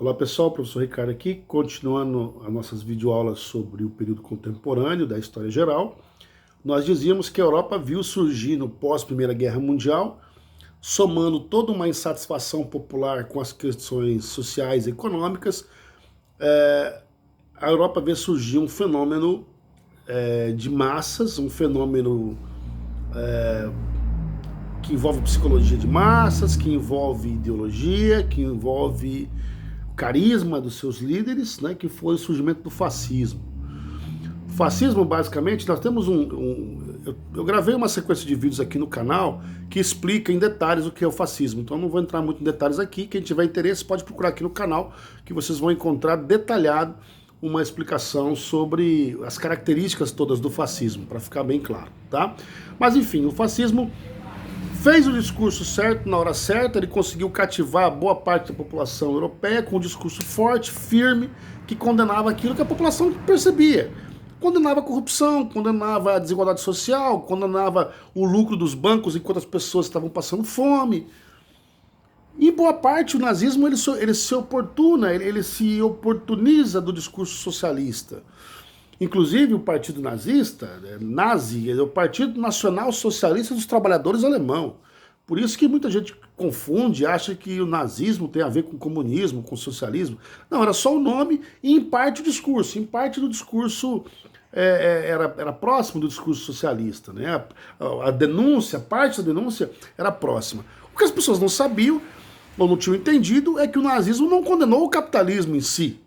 Olá pessoal, professor Ricardo aqui, continuando as nossas videoaulas sobre o período contemporâneo da história geral. Nós dizíamos que a Europa viu surgir no pós-Primeira Guerra Mundial, somando toda uma insatisfação popular com as questões sociais e econômicas, a Europa vê surgir um fenômeno de massas, um fenômeno que envolve psicologia de massas, que envolve ideologia, que envolve carisma dos seus líderes, né, que foi o surgimento do fascismo. O fascismo, basicamente, nós temos eu gravei uma sequência de vídeos aqui no canal que explica em detalhes o que é o fascismo, então eu não vou entrar muito em detalhes aqui. Quem tiver interesse pode procurar aqui no canal, que vocês vão encontrar detalhado uma explicação sobre as características todas do fascismo, para ficar bem claro, tá? Mas enfim, o fascismo fez o discurso certo na hora certa, ele conseguiu cativar boa parte da população europeia com um discurso forte, firme, que condenava aquilo que a população percebia. Condenava a corrupção, condenava a desigualdade social, condenava o lucro dos bancos enquanto as pessoas estavam passando fome. Em boa parte, o nazismo ele se oportuniza do discurso socialista. Inclusive, o Partido Nazista, nazi, é o Partido Nacional Socialista dos Trabalhadores Alemão. Por isso que muita gente confunde, acha que o nazismo tem a ver com o comunismo, com o socialismo. Não, era só o nome e, em parte, o discurso. Em parte do discurso era próximo do discurso socialista, né? A denúncia, parte da denúncia era próxima. O que as pessoas não sabiam, ou não tinham entendido, é que o nazismo não condenou o capitalismo em si.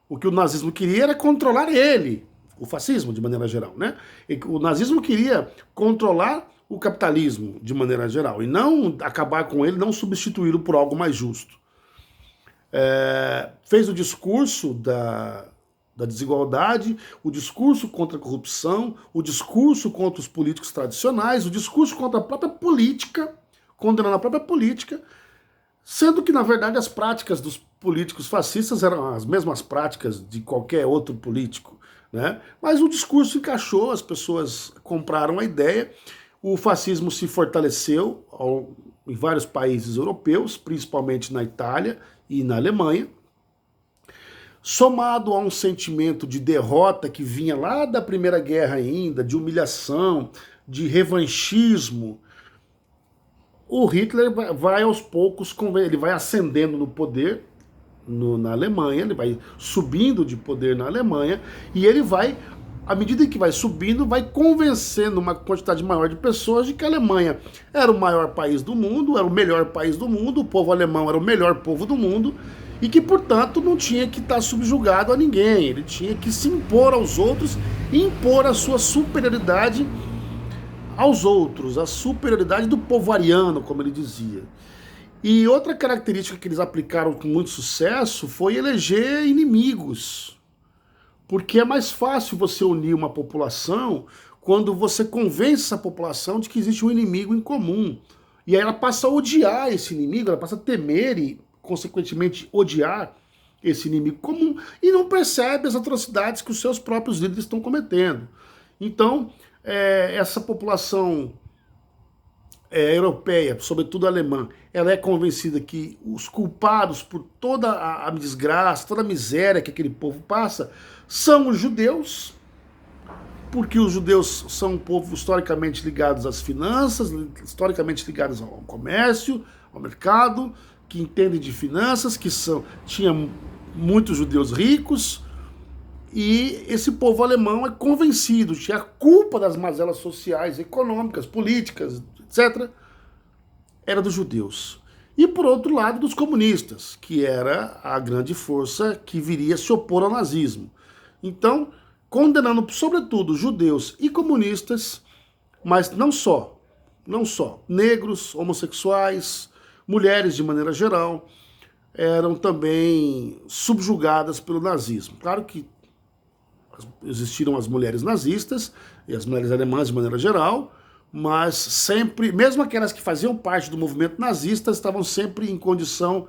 O que o nazismo queria era controlar ele, o fascismo de maneira geral, né? O nazismo queria controlar o capitalismo de maneira geral e não acabar com ele, não substituí-lo por algo mais justo. Fez o discurso da desigualdade, o discurso contra a corrupção, o discurso contra os políticos tradicionais, o discurso contra a própria política, condenando a própria política, sendo que, na verdade, as práticas dos políticos fascistas eram as mesmas práticas de qualquer outro político, né? Mas o discurso encaixou, as pessoas compraram a ideia, o fascismo se fortaleceu em vários países europeus, principalmente na Itália e na Alemanha, somado a um sentimento de derrota que vinha lá da Primeira Guerra ainda, de humilhação, de revanchismo. O Hitler vai aos poucos, ele vai ascendendo no poder na Alemanha, ele vai subindo de poder na Alemanha, e ele vai, à medida que vai subindo, vai convencendo uma quantidade maior de pessoas de que a Alemanha era o maior país do mundo, era o melhor país do mundo, o povo alemão era o melhor povo do mundo, e que, portanto, não tinha que estar subjugado a ninguém, ele tinha que se impor aos outros e impor a sua superioridade aos outros, a superioridade do povo ariano, como ele dizia. E outra característica que eles aplicaram com muito sucesso foi eleger inimigos, porque é mais fácil você unir uma população quando você convence essa população de que existe um inimigo em comum. E aí ela passa a odiar esse inimigo, ela passa a temer e, consequentemente, odiar esse inimigo comum e não percebe as atrocidades que os seus próprios líderes estão cometendo. Então, essa população europeia, sobretudo alemã, ela é convencida que os culpados por toda a desgraça, toda a miséria que aquele povo passa, são os judeus, porque os judeus são um povo historicamente ligados às finanças, historicamente ligados ao comércio, ao mercado, que entendem de finanças, tinha muitos judeus ricos. E esse povo alemão é convencido de que a culpa das mazelas sociais, econômicas, políticas, etc., era dos judeus. E, por outro lado, dos comunistas, que era a grande força que viria se opor ao nazismo. Então, condenando, sobretudo, judeus e comunistas, mas não só, negros, homossexuais, mulheres de maneira geral, eram também subjugadas pelo nazismo. Claro que existiram as mulheres nazistas e as mulheres alemãs de maneira geral, mas sempre, mesmo aquelas que faziam parte do movimento nazista, estavam sempre em condição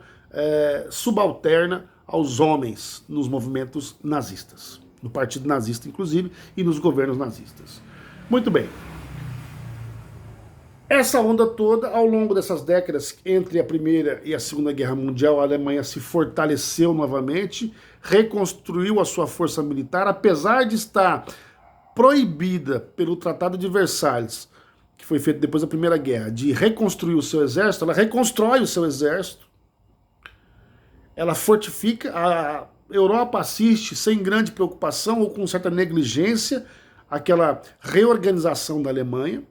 subalterna aos homens nos movimentos nazistas, no partido nazista inclusive, e nos governos nazistas. Muito bem. Essa onda toda, ao longo dessas décadas, entre a Primeira e a Segunda Guerra Mundial, a Alemanha se fortaleceu novamente, reconstruiu a sua força militar, apesar de estar proibida pelo Tratado de Versalhes, que foi feito depois da Primeira Guerra, de reconstruir o seu exército, ela reconstrói o seu exército, ela fortifica, a Europa assiste sem grande preocupação ou com certa negligência aquela reorganização da Alemanha.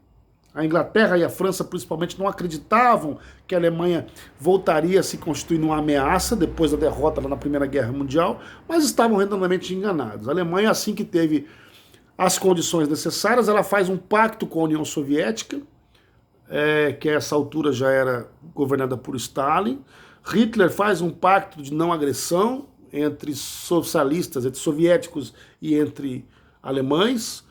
A Inglaterra e a França, principalmente, não acreditavam que a Alemanha voltaria a se constituir numa ameaça depois da derrota lá na Primeira Guerra Mundial, mas estavam redondamente enganados. A Alemanha, assim que teve as condições necessárias, ela faz um pacto com a União Soviética, que a essa altura já era governada por Stalin. Hitler faz um pacto de não agressão entre socialistas, entre soviéticos e entre alemães,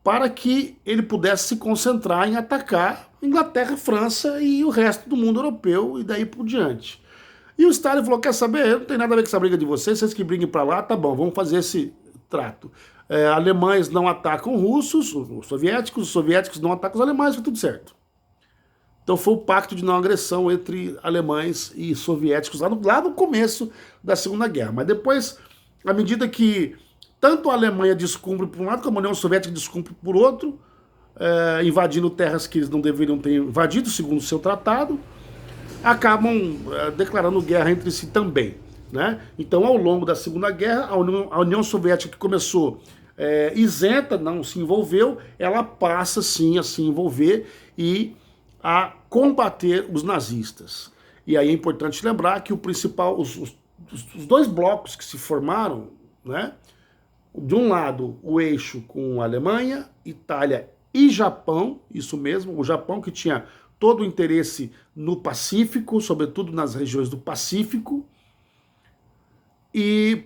para que ele pudesse se concentrar em atacar Inglaterra, França e o resto do mundo europeu e daí por diante. E o Stalin falou, quer saber, não tem nada a ver com essa briga de vocês que briguem para lá, tá bom, vamos fazer esse trato. Alemães não atacam russos, os soviéticos não atacam os alemães, foi tudo certo. Então foi o pacto de não agressão entre alemães e soviéticos lá no começo da Segunda Guerra. Mas depois, à medida que tanto a Alemanha descumpre por um lado, como a União Soviética descumpre por outro, invadindo terras que eles não deveriam ter invadido, segundo o seu tratado, acabam declarando guerra entre si também. Né? Então, ao longo da Segunda Guerra, a União Soviética, que começou isenta, não se envolveu, ela passa sim a se envolver e a combater os nazistas. E aí é importante lembrar que os dois blocos que se formaram, né? De um lado, o eixo com a Alemanha, Itália e Japão, isso mesmo, o Japão que tinha todo o interesse no Pacífico, sobretudo nas regiões do Pacífico, e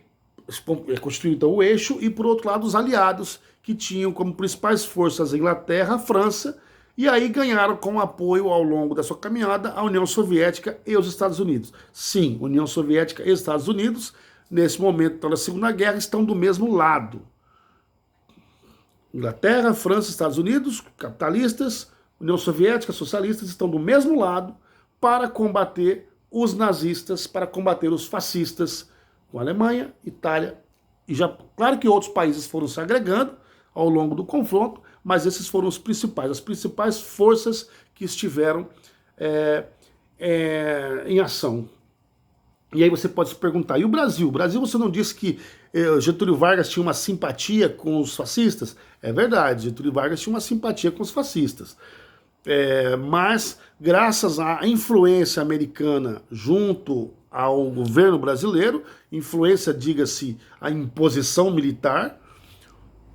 constituiu então o eixo, e por outro lado os aliados, que tinham como principais forças a Inglaterra, a França, e aí ganharam com apoio ao longo da sua caminhada a União Soviética e os Estados Unidos. Sim, União Soviética e Estados Unidos, nesse momento da Segunda Guerra, estão do mesmo lado. Inglaterra, França, Estados Unidos, capitalistas, União Soviética, socialistas, estão do mesmo lado para combater os nazistas, para combater os fascistas, com a Alemanha, Itália e Japão. Claro que outros países foram se agregando ao longo do confronto, mas esses foram os principais, as principais forças que estiveram em ação. E aí você pode se perguntar, e o Brasil? O Brasil, você não disse que Getúlio Vargas tinha uma simpatia com os fascistas? É verdade, Getúlio Vargas tinha uma simpatia com os fascistas. Mas, graças à influência americana junto ao governo brasileiro, influência, diga-se, a imposição militar,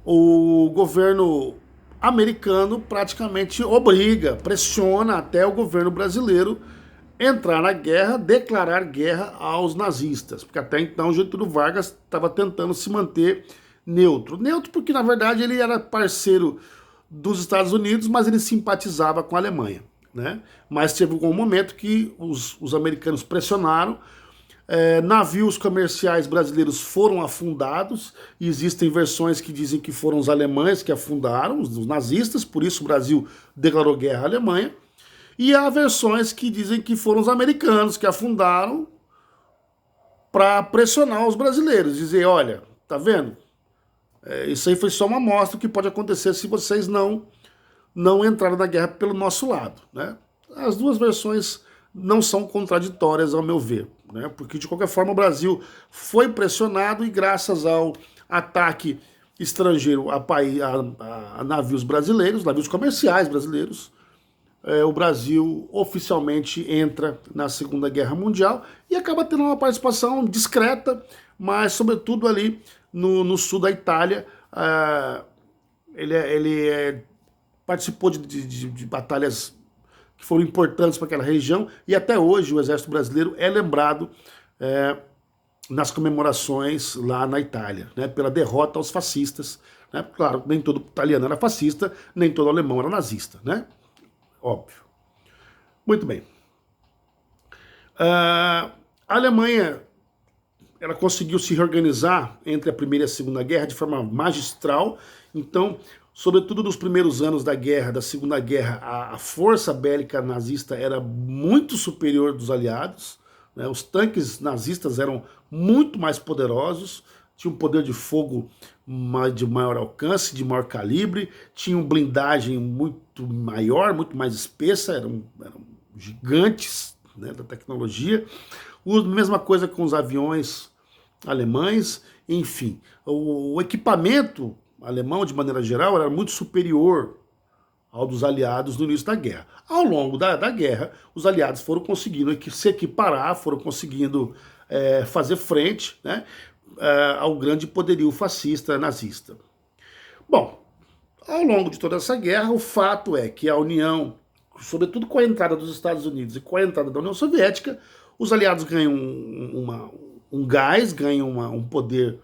o governo americano praticamente obriga, pressiona até o governo brasileiro entrar na guerra, declarar guerra aos nazistas, porque até então Getúlio Vargas estava tentando se manter neutro. Neutro porque, na verdade, ele era parceiro dos Estados Unidos, mas ele simpatizava com a Alemanha. Né? Mas teve um momento que os americanos pressionaram, navios comerciais brasileiros foram afundados, e existem versões que dizem que foram os alemães que afundaram, os nazistas, por isso o Brasil declarou guerra à Alemanha, e há versões que dizem que foram os americanos que afundaram para pressionar os brasileiros, dizer, olha, tá vendo? Isso aí foi só uma amostra do que pode acontecer se vocês não entrarem na guerra pelo nosso lado. Né? As duas versões não são contraditórias, ao meu ver, né? Porque, de qualquer forma, o Brasil foi pressionado e, graças ao ataque estrangeiro a navios brasileiros, navios comerciais brasileiros, o Brasil oficialmente entra na Segunda Guerra Mundial e acaba tendo uma participação discreta, mas, sobretudo, ali no sul da Itália, ele participou de batalhas que foram importantes para aquela região, e até hoje o exército brasileiro é lembrado nas comemorações lá na Itália, né, pela derrota aos fascistas. Né? Claro, nem todo italiano era fascista, nem todo alemão era nazista, né? Óbvio. Muito bem. A Alemanha ela conseguiu se reorganizar entre a Primeira e a Segunda Guerra de forma magistral. Então, sobretudo nos primeiros anos da guerra, da Segunda Guerra, a força bélica nazista era muito superior dos aliados, né? Os tanques nazistas eram muito mais poderosos, tinham um poder de fogo de maior alcance, de maior calibre, tinham blindagem muito maior, muito mais espessa, eram gigantes, né, da tecnologia. Mesma coisa com os aviões alemães, enfim. O equipamento alemão, de maneira geral, era muito superior ao dos aliados no início da guerra. Ao longo da guerra, os aliados foram conseguindo se equiparar, foram conseguindo fazer frente, né, ao grande poderio fascista nazista. Bom, ao longo de toda essa guerra, o fato é que a União, sobretudo com a entrada dos Estados Unidos e com a entrada da União Soviética, os aliados ganham um gás, ganham um poder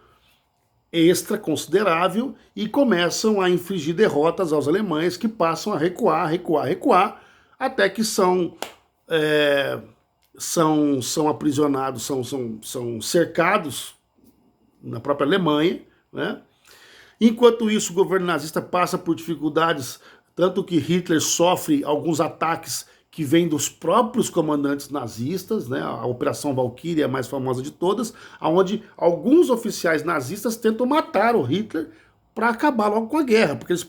extra considerável e começam a infligir derrotas aos alemães, que passam a recuar, até que são aprisionados, são cercados na própria Alemanha, né? Enquanto isso, o governo nazista passa por dificuldades, tanto que Hitler sofre alguns ataques que vêm dos próprios comandantes nazistas, né? A Operação Valkyrie é a mais famosa de todas, onde alguns oficiais nazistas tentam matar o Hitler para acabar logo com a guerra, porque eles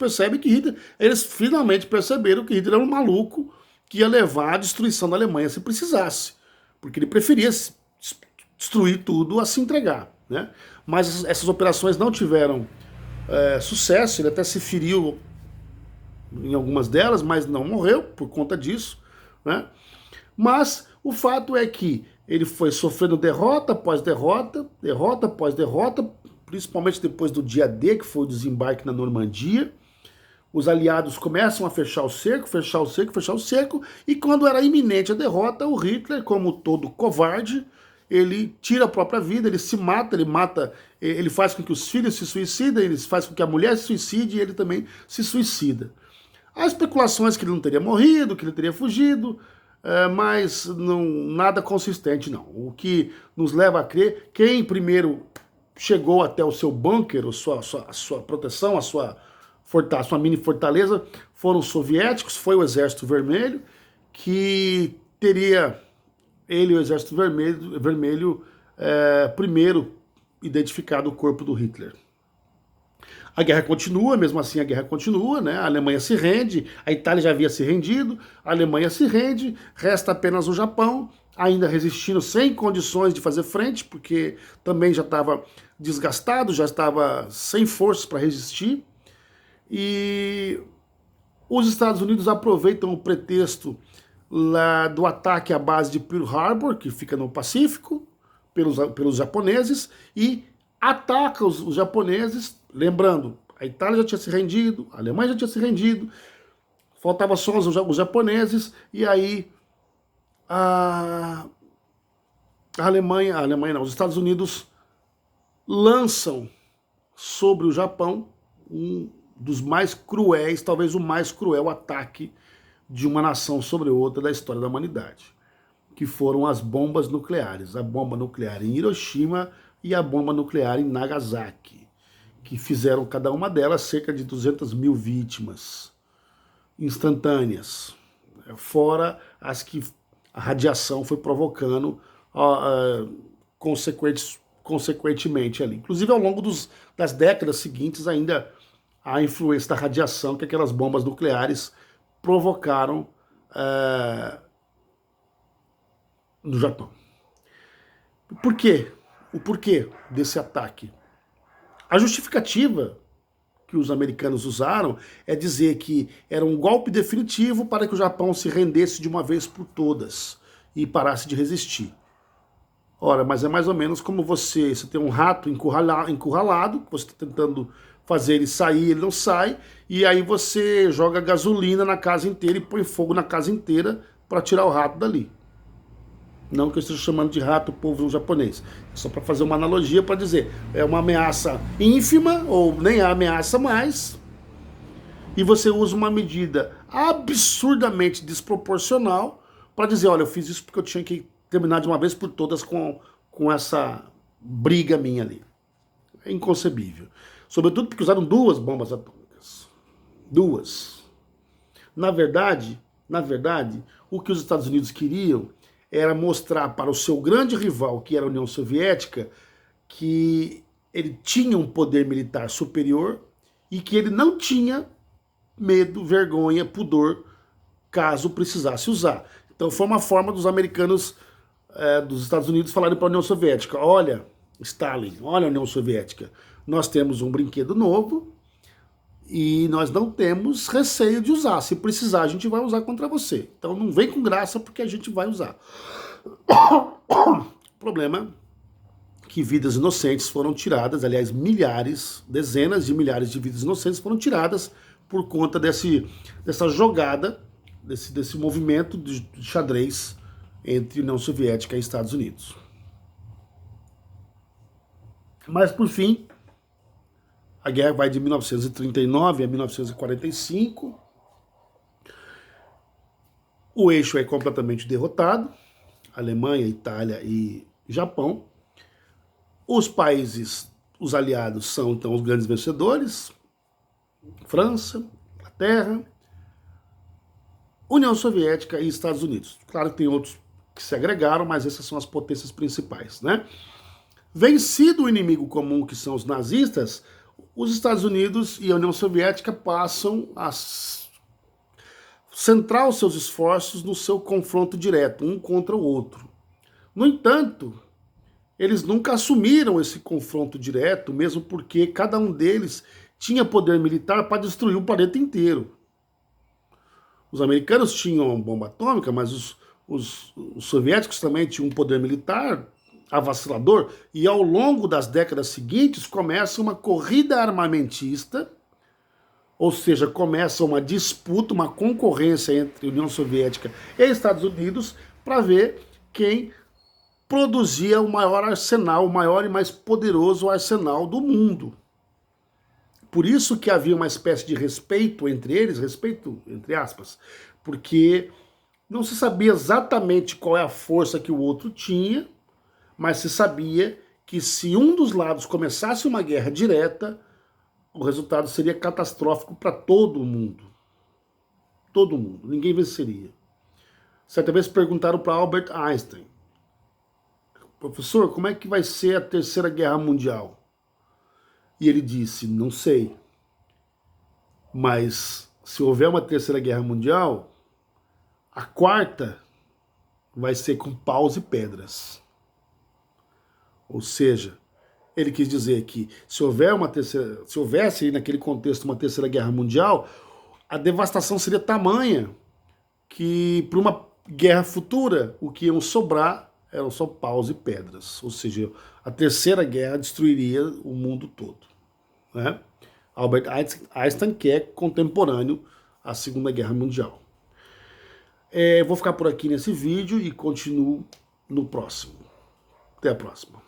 finalmente perceberam que Hitler era um maluco que ia levar à destruição da Alemanha se precisasse, porque ele preferia destruir tudo a se entregar, né? Mas essas operações não tiveram sucesso, ele até se feriu em algumas delas, mas não morreu por conta disso, né? Mas o fato é que ele foi sofrendo derrota após derrota, principalmente depois do dia D, que foi o desembarque na Normandia. Os aliados começam a fechar o cerco, e quando era iminente a derrota, o Hitler, como todo covarde, ele tira a própria vida, ele se mata, ele faz com que os filhos se suicidem, ele faz com que a mulher se suicide e ele também se suicida. Há especulações que ele não teria morrido, que ele teria fugido, mas nada consistente não. O que nos leva a crer, quem primeiro chegou até o seu bunker, a sua proteção, a sua mini fortaleza, foram os soviéticos, foi o Exército Vermelho, que teria ele e o Exército Vermelho primeiro identificado o corpo do Hitler. A guerra continua, mesmo assim a guerra continua, né? A Alemanha se rende, a Itália já havia se rendido, a Alemanha se rende, resta apenas o Japão, ainda resistindo sem condições de fazer frente, porque também já estava desgastado, já estava sem forças para resistir. E os Estados Unidos aproveitam o pretexto do ataque à base de Pearl Harbor, que fica no Pacífico, pelos japoneses, e ataca os japoneses. Lembrando, a Itália já tinha se rendido, a Alemanha já tinha se rendido, faltava só os japoneses, e aí os Estados Unidos lançam sobre o Japão um dos mais cruéis, talvez o mais cruel ataque de uma nação sobre outra da história da humanidade, que foram as bombas nucleares, a bomba nuclear em Hiroshima e a bomba nuclear em Nagasaki, que fizeram cada uma delas cerca de 200 mil vítimas instantâneas, fora as que a radiação foi provocando consequentemente ali. Inclusive, ao longo das décadas seguintes, ainda há a influência da radiação que aquelas bombas nucleares provocaram no Japão. Por quê? O porquê desse ataque? A justificativa que os americanos usaram é dizer que era um golpe definitivo para que o Japão se rendesse de uma vez por todas e parasse de resistir. Ora, mas é mais ou menos como você tem um rato encurralado, que você está tentando fazer ele sair, ele não sai, e aí você joga gasolina na casa inteira e põe fogo na casa inteira para tirar o rato dali. Não que eu esteja chamando de rato o povo japonês, é só para fazer uma analogia para dizer, é uma ameaça ínfima, ou nem há ameaça mais, e você usa uma medida absurdamente desproporcional para dizer, olha, eu fiz isso porque eu tinha que terminar de uma vez por todas com essa briga minha ali. É inconcebível. Sobretudo porque usaram 2 bombas atômicas. 2. Na verdade, o que os Estados Unidos queriam era mostrar para o seu grande rival, que era a União Soviética, que ele tinha um poder militar superior e que ele não tinha medo, vergonha, pudor, caso precisasse usar. Então foi uma forma dos americanos, dos Estados Unidos, falarem para a União Soviética: olha, Stalin, olha a União Soviética, nós temos um brinquedo novo e nós não temos receio de usar. Se precisar, a gente vai usar contra você. Então não vem com graça, porque a gente vai usar. O problema é que vidas inocentes foram tiradas, aliás, milhares, dezenas de milhares de vidas inocentes foram tiradas por conta dessa jogada, desse movimento de xadrez entre União Soviética e Estados Unidos. Mas, por fim, a guerra vai de 1939 a 1945. O eixo é completamente derrotado. Alemanha, Itália e Japão. Os países, os aliados, são então os grandes vencedores. França, Inglaterra, União Soviética e Estados Unidos. Claro que tem outros que se agregaram, mas essas são as potências principais, né? Vencido o inimigo comum, que são os nazistas, os Estados Unidos e a União Soviética passam a centrar os seus esforços no seu confronto direto, um contra o outro. No entanto, eles nunca assumiram esse confronto direto, mesmo porque cada um deles tinha poder militar para destruir o planeta inteiro. Os americanos tinham bomba atômica, mas os soviéticos também tinham um poder militar avassalador, e ao longo das décadas seguintes começa uma corrida armamentista, ou seja, começa uma disputa, uma concorrência entre União Soviética e Estados Unidos para ver quem produzia o maior arsenal, o maior e mais poderoso arsenal do mundo. Por isso que havia uma espécie de respeito entre eles, respeito entre aspas, porque não se sabia exatamente qual é a força que o outro tinha, mas se sabia que se um dos lados começasse uma guerra direta, o resultado seria catastrófico para todo mundo. Todo mundo, ninguém venceria. Certa vez perguntaram para Albert Einstein: professor, como é que vai ser a Terceira Guerra Mundial? E ele disse: não sei. Mas se houver uma Terceira Guerra Mundial, a quarta vai ser com paus e pedras. Ou seja, ele quis dizer que se houvesse naquele contexto uma Terceira Guerra Mundial, a devastação seria tamanha que para uma guerra futura o que iam sobrar eram só paus e pedras. Ou seja, a Terceira Guerra destruiria o mundo todo, né? Albert Einstein, que é contemporâneo à Segunda Guerra Mundial. Vou ficar por aqui nesse vídeo e continuo no próximo. Até a próxima.